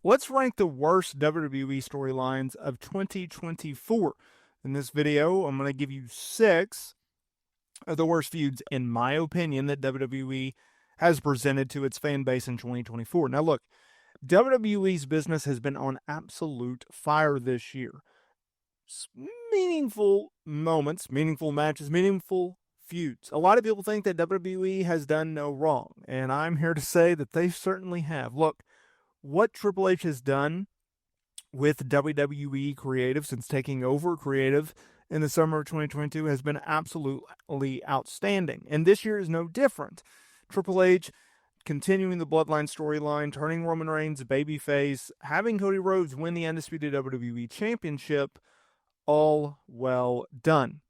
let's rank the worst WWE storylines of 2024. In this video, I'm going to give you 6 of the worst feuds, in my opinion, that WWE has presented to its fan base in 2024. Now, look, WWE's business has been on absolute fire this year. Meaningful moments, meaningful matches, meaningful feuds. A lot of people think that WWE has done no wrong, and I'm here to say that they certainly have. Look, what Triple H has done with WWE creative since taking over creative in the summer of 2022 has been absolutely outstanding. And this year is no different. Triple H continuing the Bloodline storyline, turning Roman Reigns babyface, having Cody Rhodes win the undisputed WWE Championship, all well done.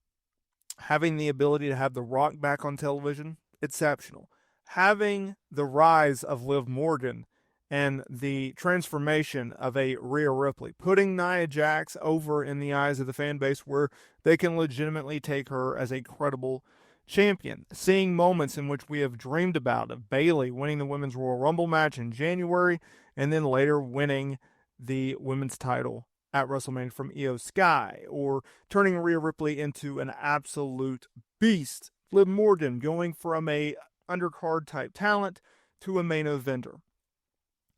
Having the ability to have The Rock back on television, exceptional. Having the rise of Liv Morgan and the transformation of a Rhea Ripley, putting Nia Jax over in the eyes of the fan base where they can legitimately take her as a credible champion. Seeing moments in which we have dreamed about of Bayley winning the Women's Royal Rumble match in January and then later winning the women's title at WrestleMania from Io Sky, or turning Rhea Ripley into an absolute beast. Liv Morgan going from a undercard type talent to a main eventer.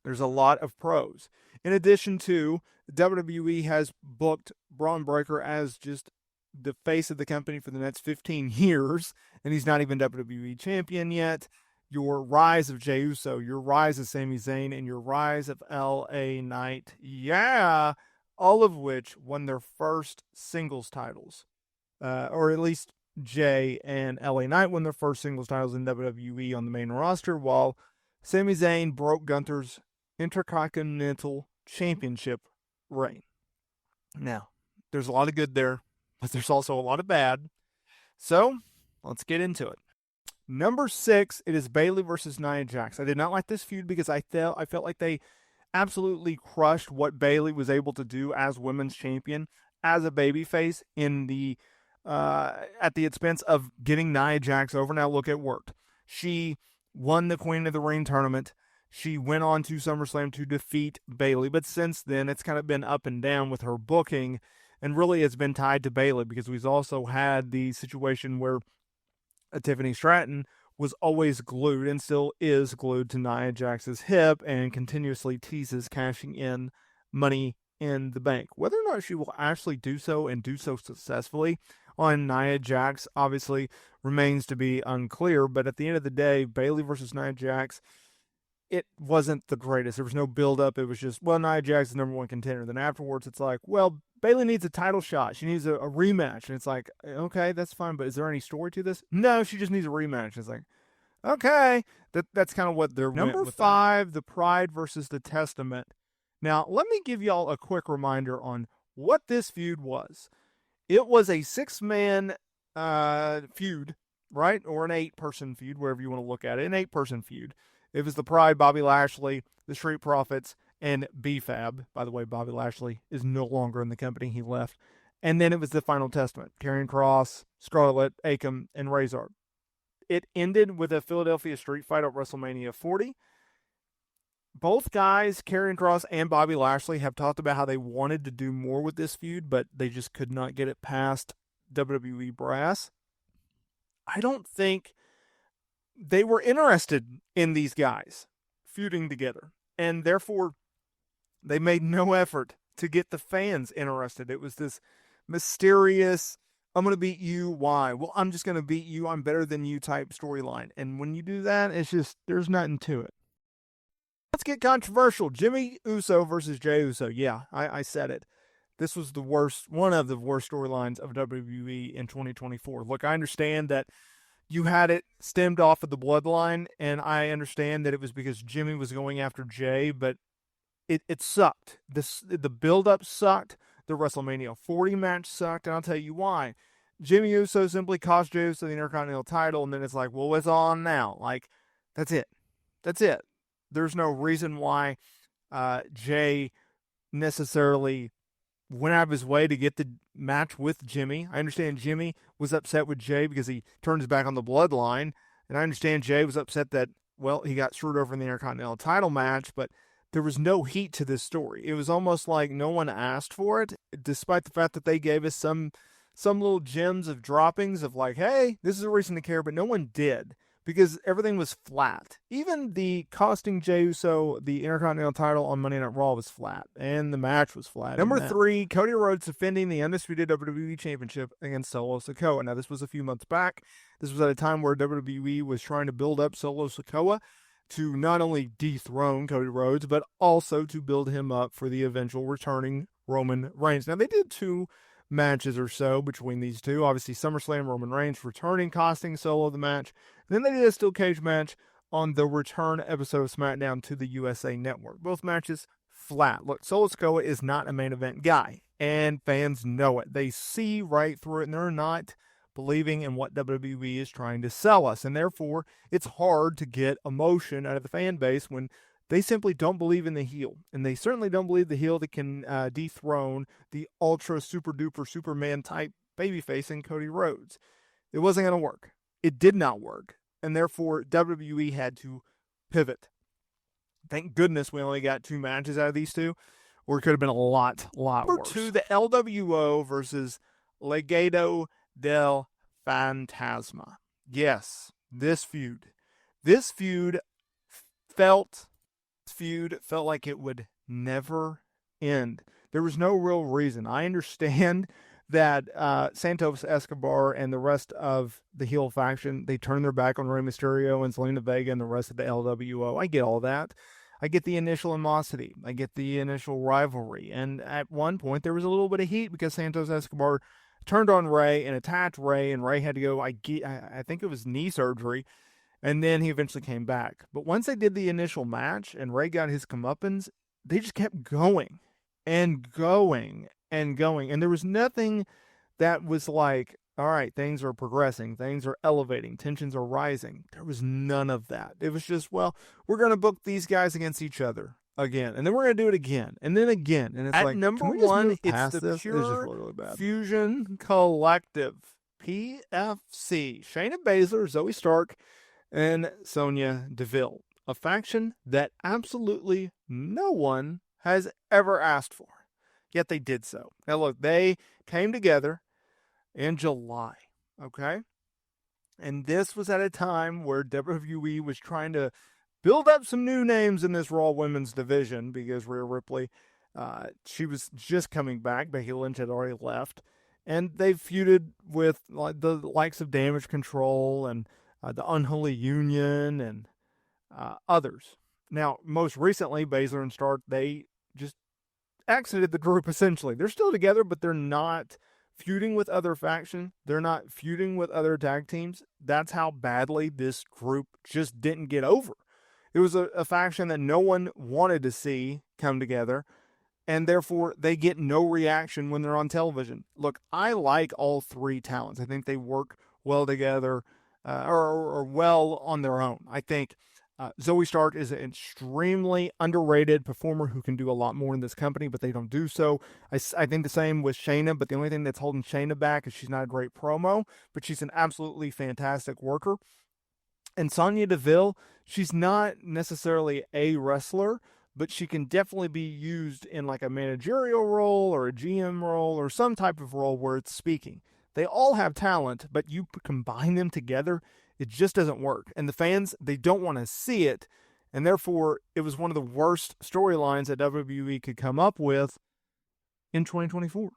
There's a lot of pros. In addition to, WWE has booked Braun Breaker as just the face of the company for the next 15 years, and he's not even WWE champion yet. Your rise of Jey Uso, your rise of Sami Zayn, and your rise of LA Knight. Yeah! All of which won their first singles titles. Or at least Jey and LA Knight won their first singles titles in WWE on the main roster, while Sami Zayn broke Gunther's Intercontinental Championship reign. Now, there's a lot of good there, but there's also a lot of bad. So, let's get into it. Number 6, it is Bayley versus Nia Jax. I did not like this feud because I felt like they absolutely crushed what Bayley was able to do as women's champion, as a babyface, in the at the expense of getting Nia Jax over. Now look, it worked. She won the Queen of the Ring tournament. She went on to SummerSlam to defeat Bayley, but since then it's kind of been up and down with her booking, and really it's been tied to Bayley because we've also had the situation where Tiffany Stratton was always glued and still is glued to Nia Jax's hip and continuously teases cashing in Money in the Bank. Whether or not she will actually do so and do so successfully on Nia Jax obviously remains to be unclear, but at the end of the day, Bayley versus Nia Jax, it wasn't the greatest. There was no build-up. It was just, well, Nia Jax is the number one contender. Then afterwards, it's like, well, Bayley needs a title shot. She needs a rematch. And it's like, okay, that's fine, but is there any story to this? No, she just needs a rematch. It's like, okay. That's kind of what they're Number 5, the Pride versus the Testament. Now, let me give y'all a quick reminder on what this feud was. It was a 6-man feud, right? Or an 8-person feud, wherever you want to look at it. An 8-person feud. It was the Pride, Bobby Lashley, the Street Profits, and B-Fab. By the way, Bobby Lashley is no longer in the company. He left. And then it was the Final Testament. Karrion Kross, Scarlett, Akam, and Razor. It ended with a Philadelphia street fight at WrestleMania 40. Both guys, Karrion Kross and Bobby Lashley, have talked about how they wanted to do more with this feud, but they just could not get it past WWE brass. I don't think they were interested in these guys feuding together, and therefore they made no effort to get the fans interested. It was this mysterious, I'm going to beat you, why? Well, I'm just going to beat you, I'm better than you type storyline. And when you do that, it's just, there's nothing to it. Let's get controversial. Jey Uso versus Jey Uso. Yeah, I said it. This was the worst, one of the worst storylines of WWE in 2024. Look, I understand that you had it stemmed off of the bloodline, and I understand that it was because Jimmy was going after Jey, but it sucked. The build-up sucked. The WrestleMania 40 match sucked, and I'll tell you why. Jey Uso simply cost Jey Uso the Intercontinental title, and then it's like, well, it's on now. Like, that's it. That's it. There's no reason why Jey necessarily went out of his way to get the match with Jimmy. I understand Jimmy was upset with Jey because he turned his back on the bloodline. And I understand Jey was upset that, well, he got screwed over in the Intercontinental title match, but there was no heat to this story. It was almost like no one asked for it, despite the fact that they gave us some little gems of droppings of like, hey, this is a reason to care, but no one did because everything was flat. Even the costing Jey Uso the Intercontinental title on Monday Night Raw was flat, and the match was flat. Number 3, Cody Rhodes defending the undisputed WWE Championship against Solo Sikoa. Now, this was a few months back. This was at a time where WWE was trying to build up Solo Sikoa to not only dethrone Cody Rhodes, but also to build him up for the eventual returning Roman Reigns. Now, they did 2 matches or so between these two. Obviously, SummerSlam, Roman Reigns returning, costing Solo the match. Then they did a steel cage match on the return episode of SmackDown to the USA Network. Both matches flat. Look, Solo Sikoa is not a main event guy, and fans know it. They see right through it, and they're not believing in what WWE is trying to sell us. And therefore, it's hard to get emotion out of the fan base when they simply don't believe in the heel. And they certainly don't believe the heel that can dethrone the ultra super duper Superman type babyface in Cody Rhodes. It wasn't going to work. It did not work. And therefore, WWE had to pivot. Thank goodness we only got 2 matches out of these 2, or it could have been a lot worse. Number 2, the LWO versus Legado del Fantasma. Yes, this feud felt like it would never end. There was no real reason. I understand that Santos Escobar and the rest of the heel faction, they turned their back on Rey Mysterio and Zelina Vega and the rest of the LWO. I get all that. I get the initial animosity. I get the initial rivalry. And at one point, there was a little bit of heat because Santos Escobar turned on Rey and attacked Rey, and Rey had to go, I think it was knee surgery, and then he eventually came back. But once they did the initial match and Rey got his comeuppance, they just kept going and going and going. And there was nothing that was like, all right, things are progressing, things are elevating, tensions are rising. There was none of that. It was just, well, we're going to book these guys against each other again, and then we're going to do it again, and then again. And it's at like, number 1, it's the Pure really Fusion Collective, PFC. Shayna Baszler, Zoe Stark, and Sonya Deville. A faction that absolutely no one has ever asked for. Yet they did so. Now look, they came together in July, okay? And this was at a time where WWE was trying to build up some new names in this Raw Women's division because Rhea Ripley, she was just coming back. Becky Lynch had already left. And they feuded with like the likes of Damage Control and the Unholy Union and others. Now, most recently, Baszler and Stark, they just exited the group essentially. They're still together, but they're not feuding with other factions. They're not feuding with other tag teams. That's how badly this group just didn't get over. It was a faction that no one wanted to see come together, and therefore they get no reaction when they're on television. Look, I like all 3 talents. I think they work well together or well on their own. I think Zoe Stark is an extremely underrated performer who can do a lot more in this company, but they don't do so. I think the same with Shayna, but the only thing that's holding Shayna back is she's not a great promo, but she's an absolutely fantastic worker. And Sonya Deville, she's not necessarily a wrestler, but she can definitely be used in like a managerial role or a GM role or some type of role where it's speaking. They all have talent, but you combine them together, it just doesn't work. And the fans, they don't want to see it. And therefore, it was one of the worst storylines that WWE could come up with in 2024.